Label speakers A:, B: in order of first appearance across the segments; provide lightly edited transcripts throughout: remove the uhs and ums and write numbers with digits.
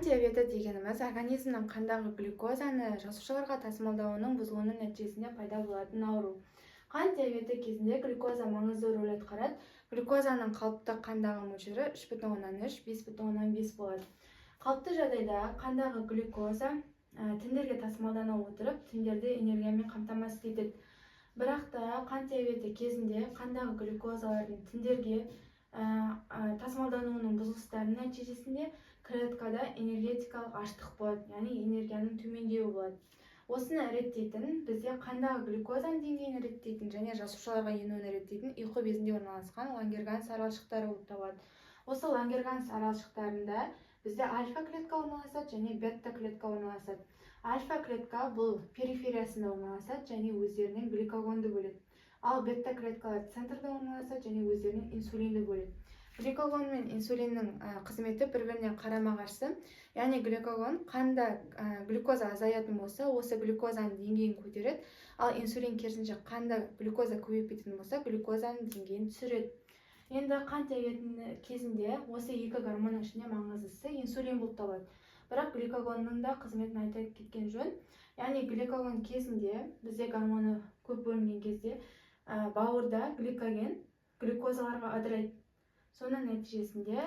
A: диабеті дегеніміз организмнің қандағы глюкозаны жасушаларға тасымалдауының бұзылуының нәтижесінде пайда болатын ауру. Қант диабеті кезінде глюкоза маңызды рөл атқарады. Глюкозаның қалыпты қандағы мөлшері 3,3-5,5 болады. Қалыпты жағдайда қандағы глюкоза тіндерге тасымалдана отырып, тіндерді энергиямен қамтамасыз етеді. Бірақ та қант диабеті кезінде қандағы глюкозалардың тіндерге тасымалдануының бұзылыстарының нәтижесінде клеткада энергетикалық аштық болады, яғни энергияның төмендеуі болады. Осыны реттейтін, бізде қандағы глюкозаның деңгейін реттейтін және жасушаларға енуін реттейтін ұйқы безінде орналасқан Лангерганс аралшықтары болып табылады. Осы Лангерганс аралшықтарында бізде альфа клетка орналасады және бета клетка орналасады. Альфа клетка бұл перифериясында орналасады және өздерінен гликогонды бөледі. Ал бета клеткалар центрда орналасады және өздерінен инсулинді бөледі. Гликогон мен инсулиннің қызметі бір-біріне қарама-қарсы. Яғни гликогон қанда глюкоза азаятын болса, осы глюкозаның деңгейін көтереді. Ал инсулин керісінше қанда глюкоза көбейіп кететін болса, глюкозаның деңгейін түсіреді. Енді қант диабетінің кезінде осы екі гормонның ішінде маңыздысы инсулин болып табылады. Бірақ гликогонның да қызметін айта кеткен жөн. Яғни гликогон кезінде бізде гормоны көп бөлінген кезде бауырда гликоген глюкозаларға ыдырайды. Соның нәтижесінде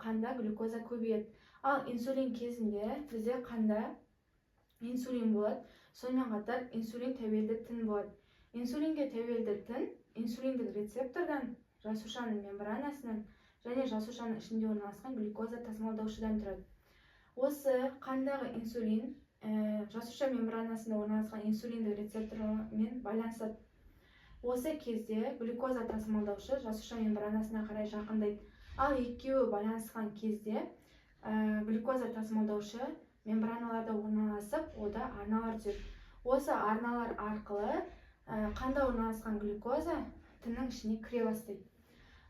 A: қанда глюкоза көбейеді. Ал инсулин кезінде бізде қанда инсулин болады. Сонымен қатар инсулин тәуелді тін болады. Инсулинге тәуелді тін инсулиндік рецептордан, жасушаның мембранасынан және жасушаның ішінде орналасқан глюкоза тасымалдаушыдан тұрады. Осы қандағы инсулин жасуша мембранасында орналасқан инсулиндік рецептормен байланысады. Осы кезде глюкоза тасымалдаушы жасуша мембранасына қарай жақындайды. Ал екеуі байланысқан кезде глюкоза тасымалдаушы мембраналарда орналасып, ода арналар түседі. Осы арналар арқылы қанда орналасқан глюкоза тіннің ішіне кіре бастайды.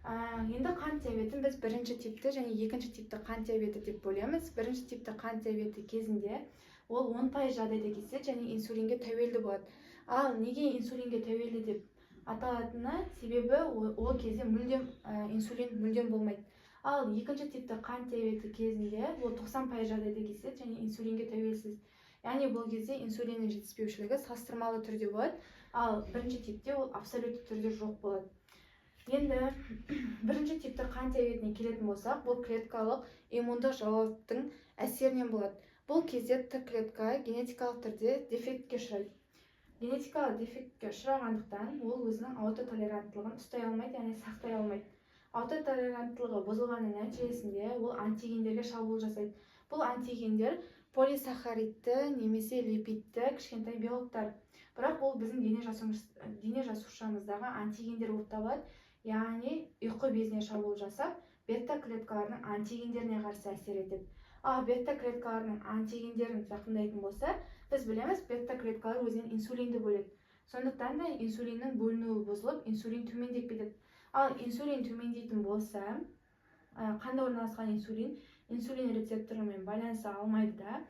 A: Енді қант диабетін біз бірінші типті және екінші типті қант диабеті деп бөлеміз. Бірінші типті қант диабеті кезінде ол 10% жағдайда кетеді және инсулинге тәуелді болады. Ал неге инсулинге тәуелді деп аталатыны себебі ол кезде инсулин мүлдем болмайды. Ал екінші типті қант диабеті кезінде ол 90% жағдайда кетеді және инсулинге тәуелсіз. Яғни бұл кезде инсулиннің жетіспеушілігі салыстырмалы түрде болады. Ал бірінші типте ол абсолютті түрде жоқ болады. Енді бірінші типті қант диабетіне келетін болсақ, бұл клеткалық иммундық жауаптың әсерінен болады. Бұл кезде Т клетка генетикалық түрде дефектке ұшырайды. Генетикалық дефектке ұшырағандықтан ол өзінің аутотолеранттылығын ұстай алмайды, яғни сақтай алмайды. Аутотолеранттылығы бұзылғанның нәтижесінде ол антигендерге шабуыл жасайды. Бұл антигендер полисахаридті немесе липидті кішкентай белоктар. Бірақ ол біздің дене жасушамыздағы антигендер болып табылады. Яғни ұйқы безіне шабуыл жасап, бета клеткаларының антигендеріне қарсы әсер етеді. Ал бета клеткаларының антигендерін зақымдайтын болса, біз білеміз, бета клеткалар өзінен инсулинді бөледі. Сондықтан да инсулиннің бөлінуі бұзылып, инсулин төмендеп кетеді. Ал инсулин төмендейтін болса, қанда орналасқан инсулин рецепторымен байланыса алмайды да,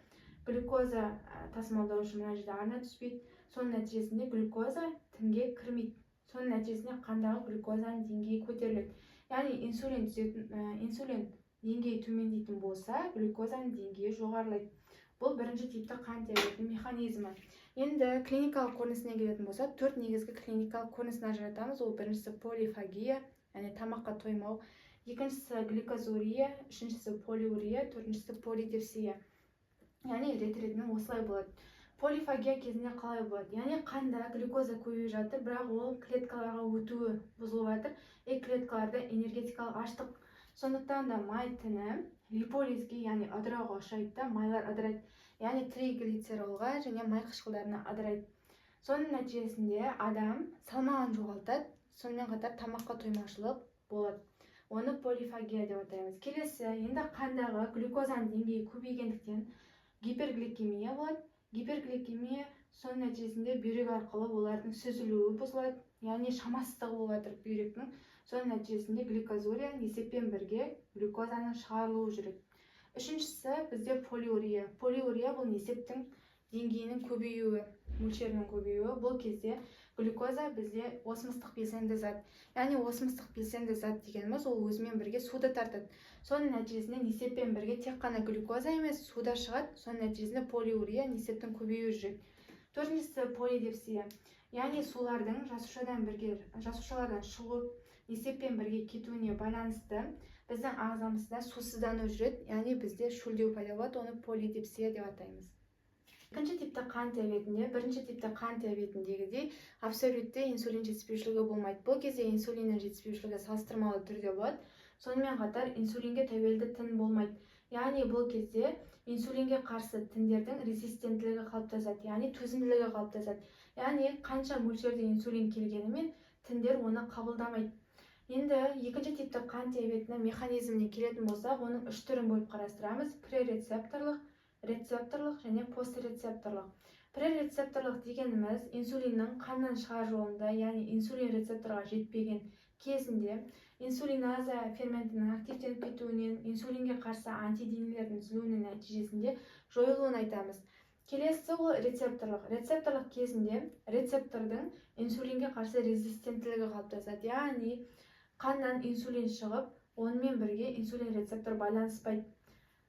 A: глюкоза тасымалдаушы мына жерде арна түспейді. Соның нәтижесінде глюкоза тінге кірмейді. Соның нәтижесінде қандағы глюкозаның деңгейі көтеріледі. Яғни инсулин деңгейі төмендейтін болса, глюкозаның деңгейі жоғарылайды. Бұл бірінші типті қант диабетінің механизмі. Енді клиникалық көрінісіне келетін болса, 4 негізгі клиникалық көрінісін ажыратамыз. Ол біріншісі полифагия, яғни тамаққа тоймау, екіншісі гликозурия, үшіншісі полиурия, төртіншісі полидипсия. Яғни рет-ретімен осылай болады. Полифагия кезінде қалай болады? Яғни қанда глюкоза көбейіп жатыр, бірақ ол клеткаларға өтуі бұзылып жатыр. Клеткаларда энергетикалық аштық. Сондықтан да май тіні липолизге, яғни ыдырауға ұшырайды да, майлар ыдырайды. Яғни триглицеролға және май қышқылдарына ыдырайды. Соның нәтижесінде адам салмағын жоғалтады, сонымен қатар тамаққа тоймаушылық болады. Оны полифагия деп атаймыз. Келесі, енді қандағы глюкозаның деңгейі көбейгендіктен гипергликемия болады. Гипергликемия соның нәтижесінде бүйрек арқылы олардың сүзілуі бұзылады, яғни шамасыздығы болып жатыр бүйректің. Соның нәтижесінде гликозурия несеппен бірге глюкозаның шығарылуы жүреді. Үшіншісі бізде полиурия. Полиурия бұл несептің деңгейінің көбеюі, мөлшерінің көбеюі. Бұл кезде глюкоза бізде осмостық белсенді зат. Яғни осмостық белсенді зат дегеніміз ол өзімен бірге суды тартады. Соның нәтижесінде несеппен бірге тек қана глюкоза емес, суда шығады. Соның нәтижесінде полиурия, несептің көбеюі жүреді. Төртіншісі полидипсия. Яғни сулардың жасушалардан шығып, несеппен бірге кетуіне байланысты біздің ағзамызда сусыздану жүреді. Яғни бізде шөлдеу пайда болады, оны полидипсия деп атаймыз. Екінші типті қан диабетінде, бірінші типті қан диабетіндегідей абсолютті инсулин жетіспеушілігі болмайды. Бұл кезде инсулиннің жетіспеушілігі салыстырмалы түрде болады. Сонымен қатар инсулинге тәуелді тін болмайды. Яғни бұл кезде инсулинге қарсы тіндердің резистенттілігі қалыптасады, яғни төзімділігі қалыптасады. Яғни қанша мөлшерде инсулин келгенімен тіндер оны қабылдамайды. Енді екінші типті қан диабетінің механизміне келетін болсақ, оның үш түрін бөліп қарастырамыз: пререцепторлық, рецепторлық және пострецепторлық. Пререцепторлық дегеніміз инсулиннің қаннан шығар жолында, яғни инсулин рецепторға жетпеген кезінде инсулиназа ферментінің активтеніп кетуінен, инсулинге қарсы антиденелердің түзілуінің нәтижесінде жойылуын айтамыз. Келесі ол рецепторлық. Рецепторлық кезінде рецептордың инсулинге қарсы резистенттілігі қалыптасады, яғни қаннан инсулин шығып, онымен бірге инсулин рецептор байланыспайды.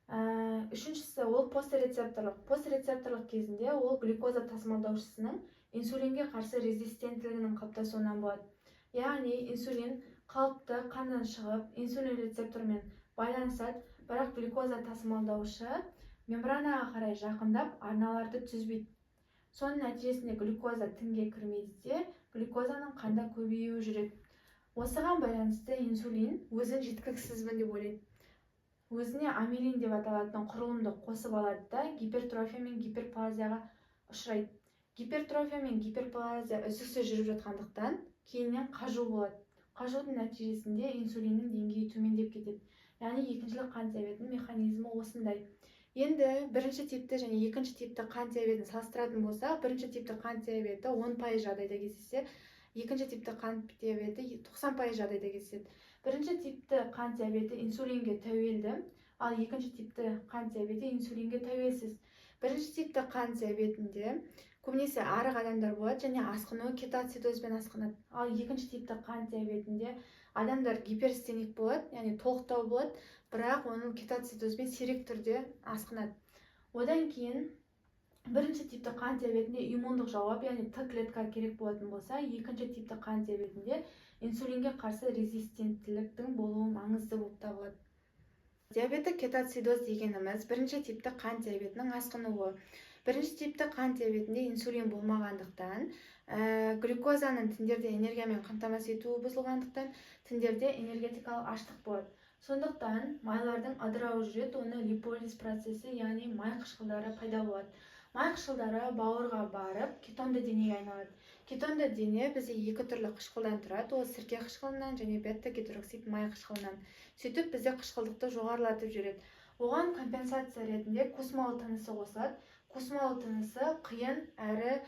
A: Үшіншісі ол пострецепторлық. Пострецепторлық кезінде ол глюкоза тасымалдаушысының инсулинге қарсы резистенттілігінің қалыптасуынан болады. Яғни инсулин қалыпты қаннан шығып, инсулин рецептормен байланысады, бірақ глюкоза тасымалдаушы мембранаға қарай жақындап, арналарды түзбейді. Соның нәтижесінде глюкоза тінге кірмейді де, глюкозаның қанда көбеюі жүреді. Осыған байланысты инсулин өзін жеткіліксізбін деп ойлайды. Өзіне амилин деп аталатын құрылымды қосып алады да гипертрофия мен гиперплазияға ұшырайды. Гипертрофия мен гиперплазия үздіксіз жүріп жатқандықтан кейіннен қажу болады. Қажудың нәтижесінде инсулиннің деңгейі төмендеп кетеді. Яғни екіншілік қан диабетінің механизмі осындай. Енді бірінші типті және екінші типті қан диабетін салыстыратын болсақ, бірінші типті қан диабеті 10% жағдайда кездессе, екінші типті қан диабеті 90% жағдайда кездеседі. Бірінші типті қан диабеті инсулинге тәуелді, ал екінші типті қан диабеті инсулинге тәуелсіз. Бірінші типті қан диабетінде көбінесе арық адамдар болады және асқыну кетоацидозбен асқынады. Ал екінші типті қан диабетінде адамдар гиперстеник болады, яғни толықтау болады, бірақ оның кетоацидозбен сирек түрде асқынады. Одан кейін бірінші типті қан диабетінде иммундық жауап, яғни Т клетка керек болатын болса, екінші типті қан диабетінде инсулинге қарсы резистенттіліктің болуы маңызды болып табылады. Диабеттік кетоацидоз дегеніміз бірінші типті қан диабетінің асқынуы. Бірінші типті қан диабетінде инсулин болмағандықтан, глюкозаның тіндерде энергиямен қамтамасыз етуі бұзылғандықтан, тіндерде энергетикалық аштық болады. Сондықтан майлардың ыдырауы жүреді, оны липолиз процесі, яғни май қышқылдары пайда болады. Май қышқылдары бауырға барып, кетонды денеге айналады. Кетонды дене бізде екі түрлі қышқылдан тұрады, ол сірке қышқылынан және бета-гидроксид май қышқылынан. Сөйтіп бізде қышқылдықты жоғарылатып жүреді. Оған компенсация ретінде кусмалы тынысы қосылады. Кусмалы тынысы қиын әрі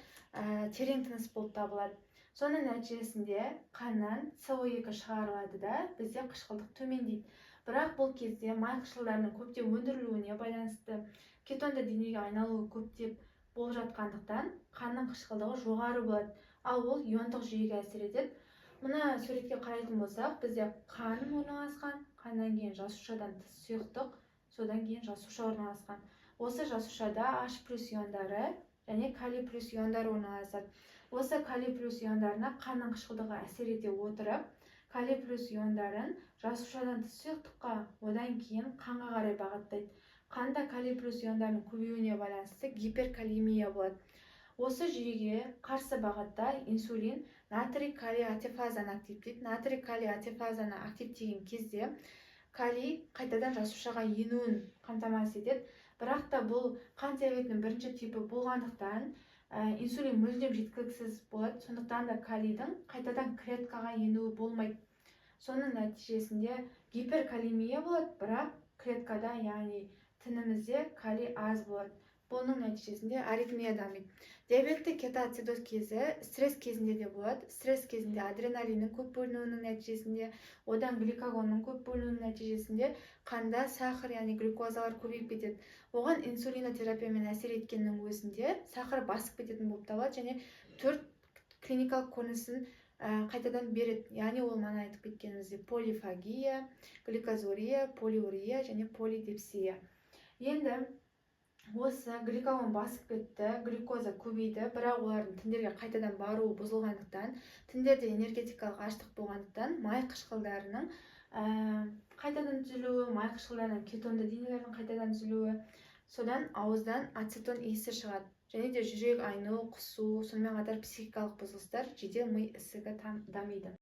A: терең тыныс болып табылады. Соның нәтижесінде қаннан СО2 шығарылады да бізде қышқылдық төмендейді. Бірақ бұл кезде май қышқылдарының көптеп өндірілуіне байланысты кетонды денеге айналуы көптеп болып жатқандықтан қанның қышқылдығы жоғары болады, ал ол иондық жүйеге әсер етеді. Мына суретке қарайтын болсақ, бізде қан орналасқан, қаннан кейін жасушадан тыс сұйықтық, содан кейін жасуша орналасқан. Осы жасушада H+ иондары және калий+ иондары орналасады. Осы калий+ иондарына қанның қышқылдығы әсер ете отырып, калий+ иондарын жасушадан тыс сұйықтыққа, одан кейін қанға қарай бағыттайды. Қанда калий+ иондарының көбеюіне байланысты гиперкалемия болады. Осы жүйеге қарсы бағытта инсулин натрий-калий атефазаны активтейді. Натрий-калий атефазаны активтеген кезде калий қайтадан жасушаға енуін қамтамасыз етеді. Бірақ та бұл қан диабетінің бірінші типі болғандықтан инсулин мүлдем жеткіліксіз болады. Сондықтан да калийдің қайтадан клеткаға енуі болмайды. Соның нәтижесінде гиперкалемия болады, бірақ клеткада, яғни тінімізде калий аз болады. Бұның нәтижесінде аритмия дамиды. Диабеттік кетоацидоз кезі стресс кезінде де болады. Стресс кезінде адреналиннің көп бөлінуінің нәтижесінде, одан гликогонның көп бөлінуінің нәтижесінде қанда сахар, яғни глюкозалар көбейіп кетеді. Оған инсулинотерапиямен әсер еткеннің өзінде сахар басып кететін болып табылады және 4 клиникалык көрүнүшүн кайтадан берет. Яғни ол мана айтып кеткеніміздей полифагия, гликозурия, полиурия және полидипсия. Енді осы гликогон басып кетті, глюкоза көбейді, бірақ олардың тіндерге қайтадан баруы бұзылғандықтан, тіндерде энергетикалық аштық болғандықтан, май қышқылдарының қайтадан түзілуі, май қышқылдарының кетонды денелердің қайтадан түзілуі, содан ауыздан ацетон иісі шығады. Және де жүрек айну, құсу, сонымен қатар психикалық бұзылыстар, жедел ми ісігі дамиды.